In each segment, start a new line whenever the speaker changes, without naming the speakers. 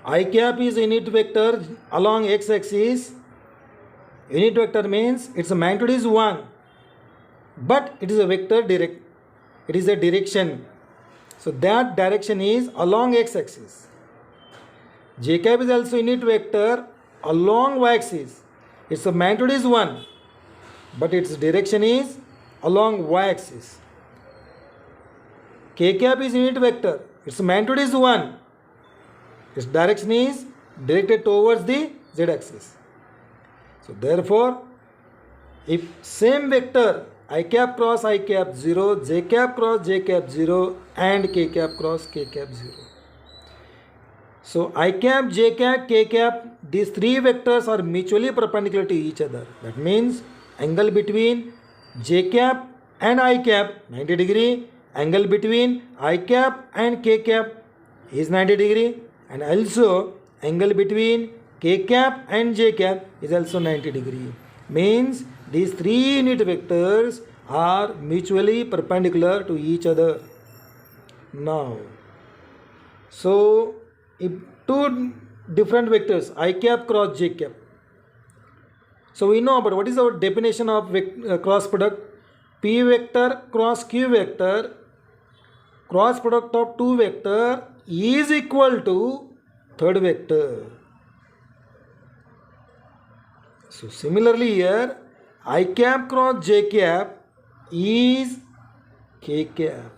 I cap is unit vector along x axis. Unit vector means its magnitude is 1, but it is a vector direct. It is a direction. So that direction is along x axis. J cap is also unit vector along y axis. Its magnitude is 1, but its direction is along y axis. K cap is unit vector. Its magnitude is 1. Its direction is directed towards the z axis. So therefore, if same vector I cap cross I cap 0, j cap cross j cap 0 and k cap cross k cap 0. So I cap, j cap, k cap, these three vectors are mutually perpendicular to each other. That means angle between j cap and I cap 90 degree, angle between I cap and k cap is 90 degree, and also angle between k cap and j cap is also 90 degree. Means these three unit vectors are mutually perpendicular to each other. Now, so if two different vectors I cap cross j cap, so we know about what is our definition of cross product. P vector cross q vector, cross product of two vector is equal to third vector. So similarly here, I cap cross j cap is k cap.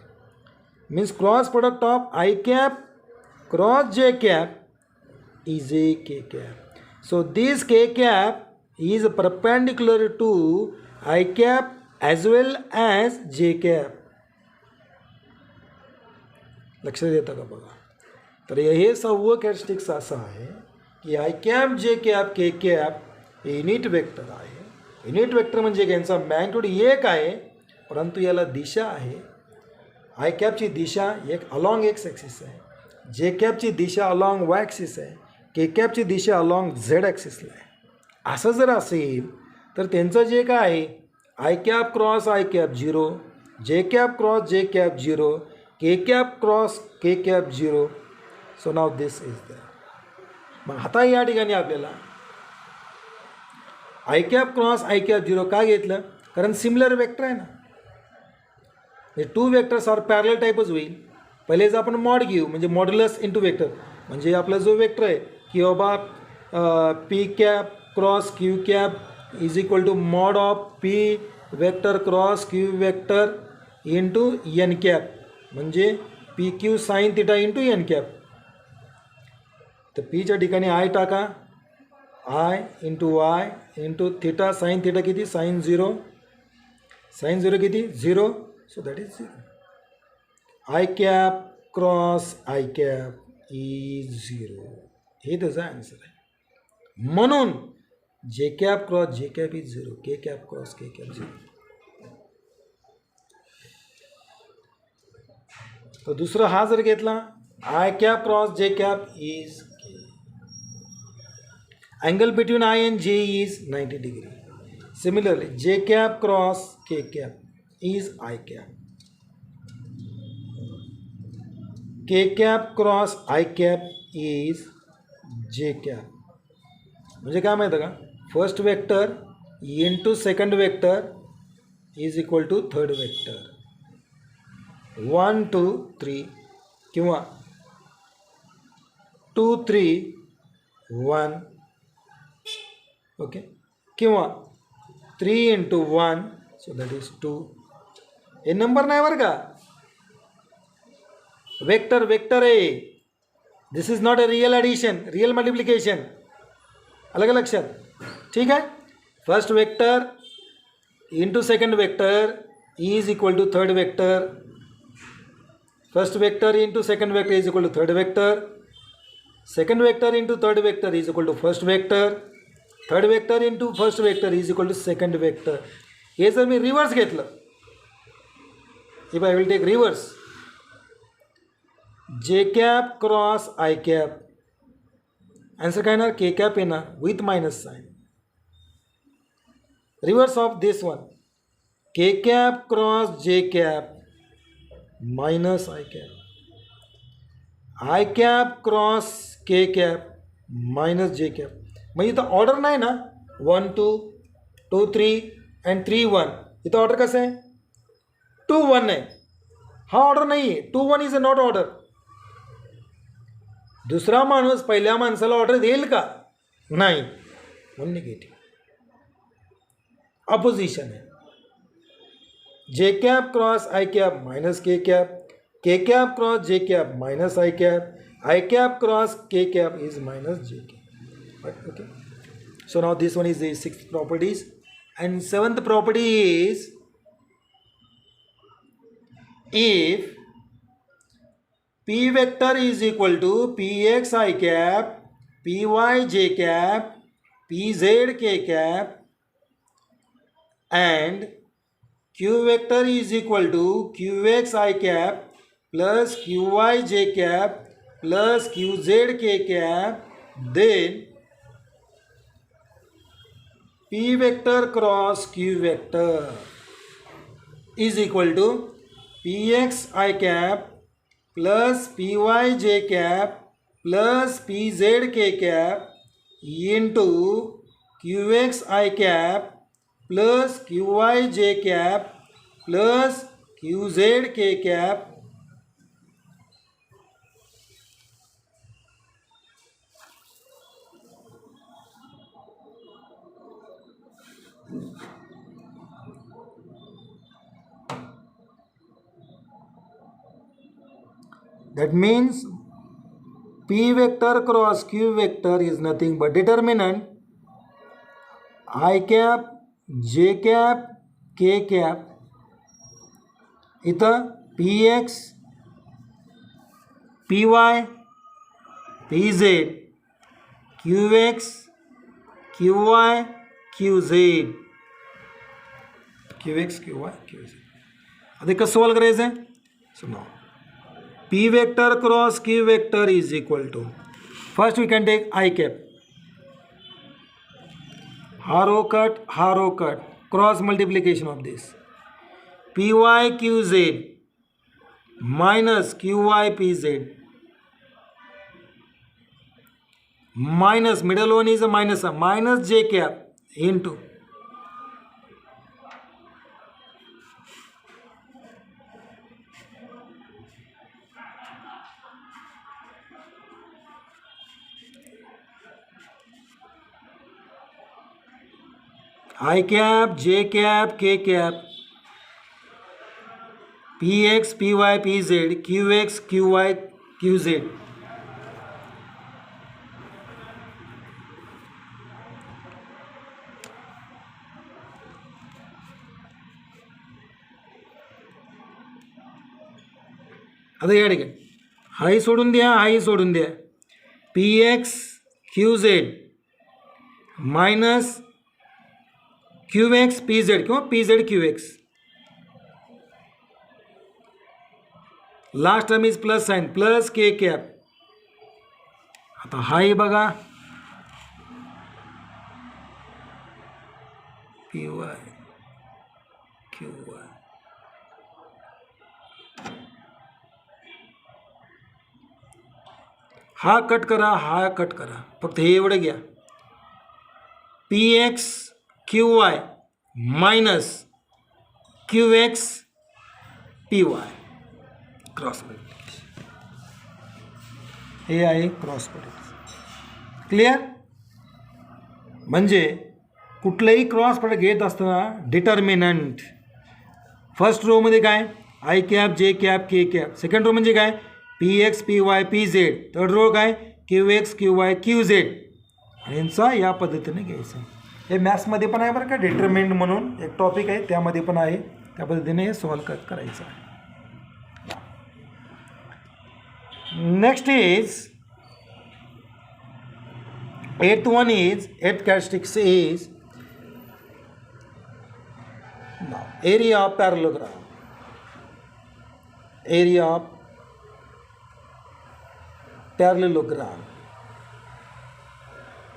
Means cross product of I cap cross j cap is a k cap. So this k cap is perpendicular to I cap as well as j cap. लक्षात येतं का बघा. तर हे सहावं characteristics असं आहे की I cap J cap K cap हे युनिट वेक्टर आहे. युनिट वेक्टर म्हणजे यांचा मॅग्निट्यूड एक आहे, परंतु याला दिशा आहे. आय कॅपची दिशा एक अलॉंग एक्स ॲक्सिस आहे, जे कॅपची दिशा अलॉंग वाय ॲक्सिस आहे, के कॅपची दिशा अलॉंग झेड ॲक्सिसला आहे. असं जर असेल तर त्यांचं जे काय आहे I cap cross I cap 0, J cap cross J cap 0, K cap cross K cap 0. So now this is the. मग आता या ठिकाणी आपल्याला I cap cross I cap 0 का घेतलं? कारण सिमिलर वेक्टर आहे ना. हे टू वेक्टर्स आर पॅरलल टाईपच होईल. पहिलेच आपण मॉड घेऊ, म्हणजे मॉड्युलस इंटू वेक्टर. म्हणजे आपला जो वेक्टर आहे की बाबा P cap cross Q cap is equal to mod of P vector cross Q vector into N cap, म्हणजे P Q sine theta into N cap. तर पीच्या ठिकाणी आय टाका, I into Y into theta sine theta किती sine 0, sine 0 किती 0. So that is 0. I cap cross I cap is 0. हे त्याचा answer आहे. म्हणून J cap cross J cap is 0, K cap cross K cap 0. तर दुसरं हा जर घेतला I cap cross J cap is K. Angle between I and J is 90 degree. Similarly J cap cross K cap is I cap. K cap cross I cap is J cap. म्हणजे काय माहिती का, first vector into second vector is equal to third vector. 1 2 3 किंवा 2 3 1 okay, किंवा 3 into 1 so that is 2. हे number नाही बरं का, वेक्टर वेक्टर आहे. This is not a real addition, real multiplication. अलग लक्षात. ठीक आहे. First vector into second vector is equal to third vector. First vector into second vector is equal to third vector. Second vector into third vector is equal to first vector. Third vector into first vector is equal to second vector. हे जर मी reverse घेतलं, if I will take reverse, J cap cross I cap, answer काय येणार K cap येणार with minus sign. Reverse of this one, K cap cross J cap minus I cap. I cap cross K cap minus J cap. मग इथं order नाही ना, 1 2 2 3 and 3 1. इथं order कसं आहे, 2 1 आहे. हा ऑर्डर नाही आहे. 2 1 इज अ नॉट ऑर्डर. दुसरा माणूस पहिल्या माणसाला ऑर्डर देईल का, नाही, म्हणून निगेटिव्ह. अपोजिशन आहे. जे cap cross I cap minus K cap, K cap cross J cap minus i cap, I cap cross K cap is minus J cap. Okay. So now this one is the sixth properties, and seventh property is if p vector is equal to px I cap, py j cap, pz k cap, and q vector is equal to qx I cap plus qy j cap plus qz k cap, then p vector cross q vector is equal to px I cap plus py j cap plus pz k cap into qx I cap plus qy j cap plus qz k cap that means p vector cross q vector is nothing but determinant I cap j cap k cap इथं px py pz qx qy qz qx qy qz. आता कसं solve करायचं आहे, so now p vector cross q vector is equal to, first we can take I cap, row cut, cross multiplication of this, py qz minus qy pz minus middle one is a minus j cap into I cap j cap k cap px py pz qx qy qz. आता या ठिकाणी हाही सोडून द्या, हाही सोडून द्या. px qz minus qx pz किंवा pz qx, last term is plus sign plus के कॅप. आता हाही बघा py qy, हा कट करा, हा कट करा, फक्त हे एवढं घ्या. px qy minus qx py cross multiplication, हे आहे क्रॉस प्रोडक्ट. क्लिअर. म्हणजे कुठलंही क्रॉस प्रोडक्ट घेत असताना डिटर्मिनंट फर्स्ट रो मध्ये काय I cap J cap K cap, second row म्हणजे काय P X P Y P Z, third row काय Q X Q Y Q Z. आणि यांचा या पद्धतीने घ्यायचं. हे मॅथ्समध्ये पण आहे बरं का, डिटर्मिनंट म्हणून एक टॉपिक आहे त्यामध्ये पण आहे, त्या पद्धतीने हे सॉल्व करायचं आहे. Next is eighth characteristics is now area of parallelogram. Area of parallelogram.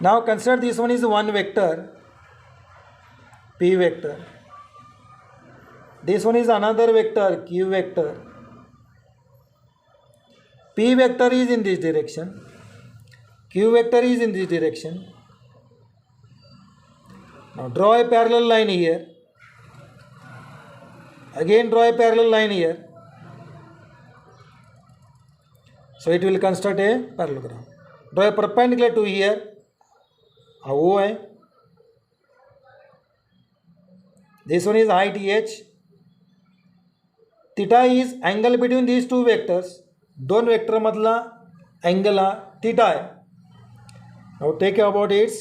Now consider this one is one vector p vector. This one is another vector q vector. P vector is in this direction Q vector is in this direction. Now draw a parallel line here. Again draw a parallel line here. So it will construct a parallelogram. Draw a perpendicular to here. O है. This one is height h. Theta is angle between these two vectors. दोन vector मधला angle हा theta है. Now take care about its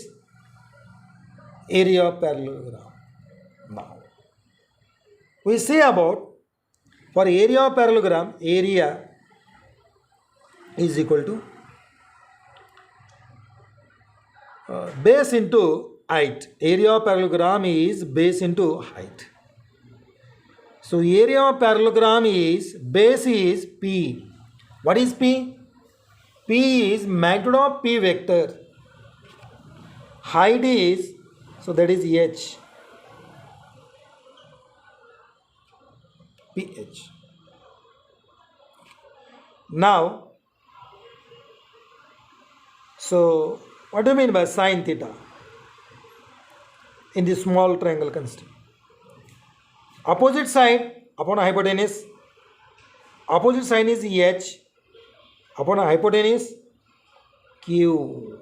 area of parallelogram. Now we say about for area of parallelogram, area is equal to base into height. Area of parallelogram is base into height. So area of parallelogram is base is P. What is P? P is magnitude of P vector. Height is, so that is H. PH. Now, so what do you mean by sine theta in the small triangle construct? Opposite side upon hypotenuse. Opposite side is H upon hypotenuse Q.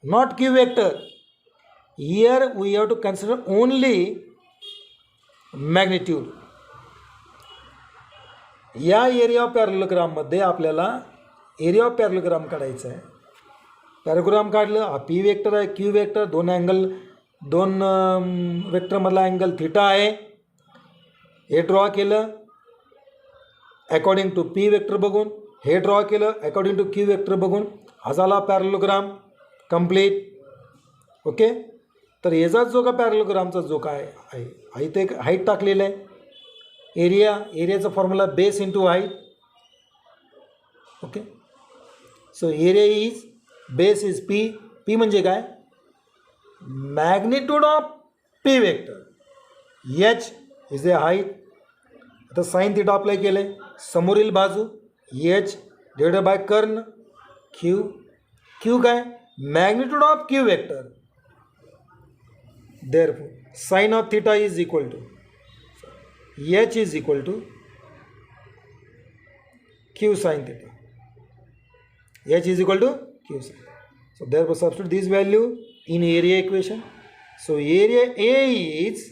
Not Q vector. Here we have to consider only magnitude. या area of पॅरलोग्राममध्ये आपल्याला area of parallelogram काढायचा आहे. पॅरोग्राम काढलं, हा P vector आहे, Q vector, दोन वेक्टरमधला angle theta आहे. हे draw केलं अकॉर्डिंग टू पी वेक्टर बघून, हे ड्रॉ केलं अकॉर्डिंग टू क्यू वेक्टर बघून, हा झाला पॅरलोग्राम कंप्लीट. ओके, तर याचाच जो का पॅरलोग्रामचा जो काय आहे, हा इथे एक हाईट टाकलेला आहे. एरियाचा formula base into height. Okay, so area is base is P. P म्हणजे काय? Magnitude of P vector. H is a height. आता साइन थिटा अप्लाय केले, समोरील बाजू एच डिवाइडेड बाय कर्ण क्यू. क्यू काय? Magnitude of Q vector. Therefore sine of theta is equal to H is equal to Q sin theta. H is equal to Q sin. So therefore substitute this value in area equation. So area A is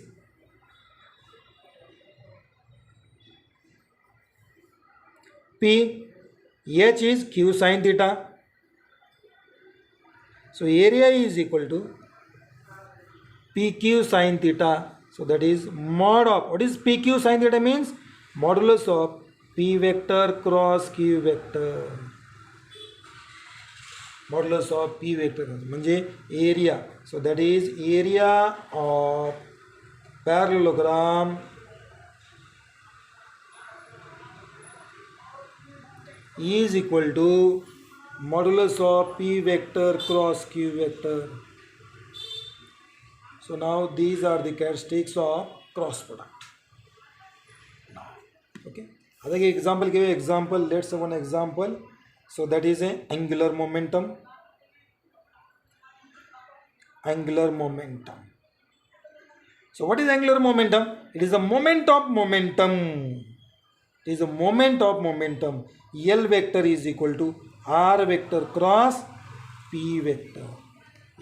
P. H is Q sin theta. So area is equal to PQ sin theta. So that is mod of, what is PQ sin theta means? Modulus of P vector cross Q vector. Modulus of P vector म्हणजे area. So that is area of parallelogram is equal to modulus of P vector cross Q vector. So now these are the characteristics of cross product. Now, okay. Other example give example. Let's have one example. So that is a angular momentum. Angular momentum. So what is angular momentum? It is a moment of momentum. It is a moment of momentum. L vector is equal to R vector cross P vector.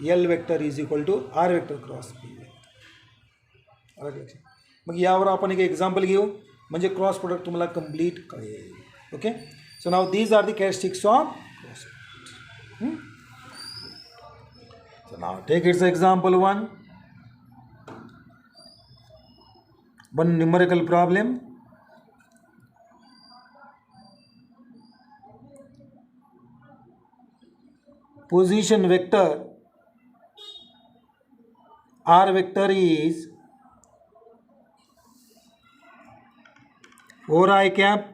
L vector is equal to R vector cross P vector. मग यावर आपण एक example घेऊ म्हणजे cross product तुम्हाला complete कळेल. Okay, so now these are the characteristics of cross product. So now take its example one numerical problem. Position vector R vector is 4i cap,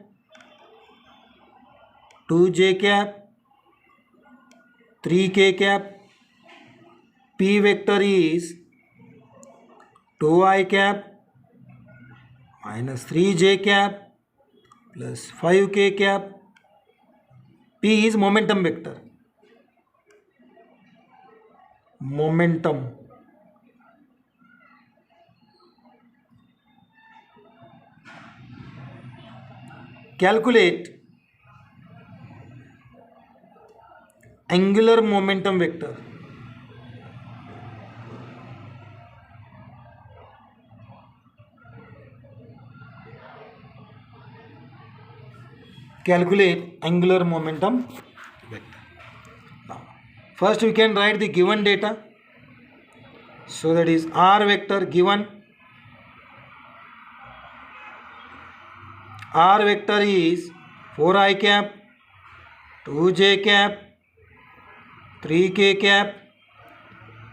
2j cap, 3k cap. P vector is 2i cap minus 3j cap plus 5k cap. P is momentum vector. momentum. Calculate angular momentum vector. Calculate angular momentum vector. Now, first we can write the given data. So that is r vector given. R vector is 4i cap, 2j cap, 3k cap.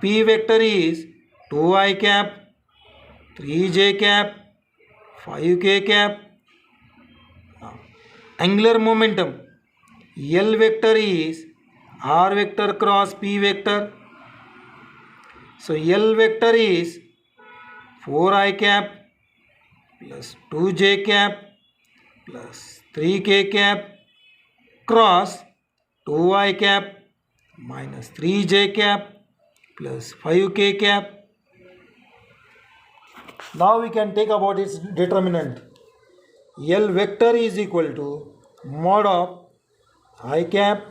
P vector is 2i cap, 3j cap, 5k cap. Angular momentum L vector is R vector cross P vector. So L vector is 4i cap plus 2j cap plus 3k cap cross 2i cap minus 3j cap plus 5k cap. Now we can take about its determinant. L vector is equal to mod of I cap,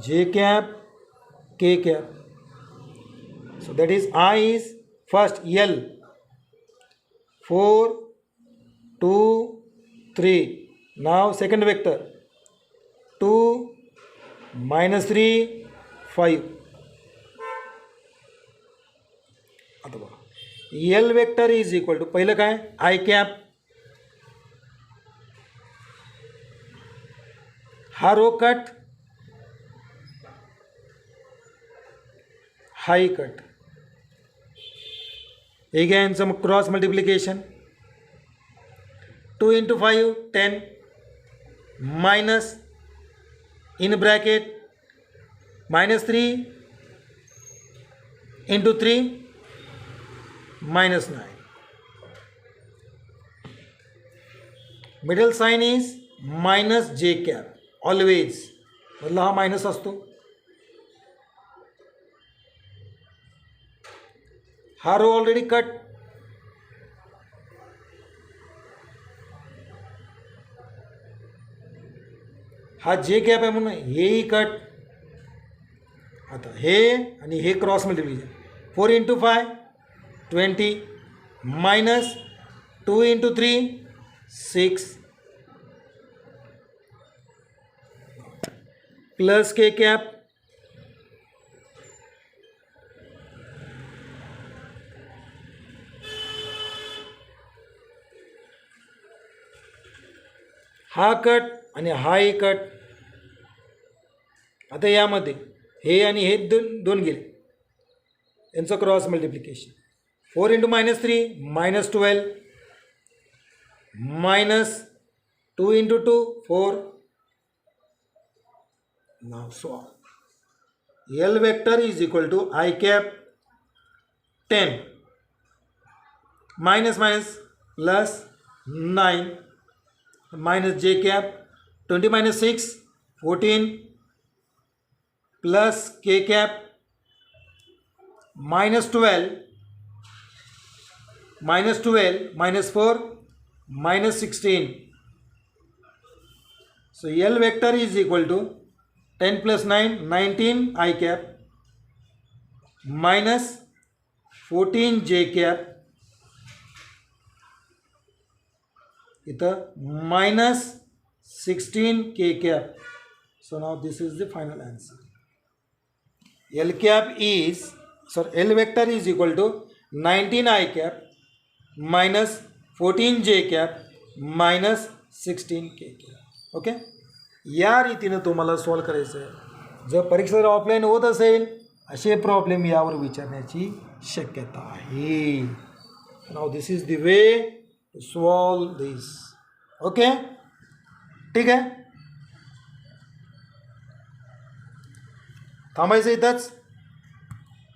j cap, k cap. So that is I is first L 4, 2, 3. Now second vector 2, minus 3, 5. अथवा L vector is equal to पहिलं काय I cap हा रो cut high cut हे घ्या यांचं मग cross multiplication 2 into 5 10 minus in bracket minus 3 into 3 minus 9. Middle sign is minus j cap. Always मतलब हा minus असतो. हा रो ऑलरेडी कट. हा जे गॅप आहे म्हणून हेही कट. आता हे आणि हे cross multiplication 4 into 5 20 minus 2 into 3 6 plus K cap हा कट आणि हाही कट. आता यामध्ये हे आणि हे दोन गेले यांचं cross multiplication 4 into minus 3 minus 12 minus 2 into 2 4. Now solve. L vector is equal to I cap 10 minus minus plus 9 minus j cap 20 minus 6 14 plus k cap minus 12 minus 4 minus 16. So L vector is equal to 10 plus 9 19 I cap minus 14 j cap इथं minus 16 k cap. So now this is the final answer. L cap is L vector is equal to 19 I cap minus 14 j cap minus 16 k cap. Okay. या रीतीनं तुम्हाला solve करायचं आहे. जर परीक्षा जर offline होत असेल असे प्रॉब्लेम यावर विचारण्याची शक्यता आहे. Now this is the way to solve this. Okay ठीक आहे. थांबायचं इथंच.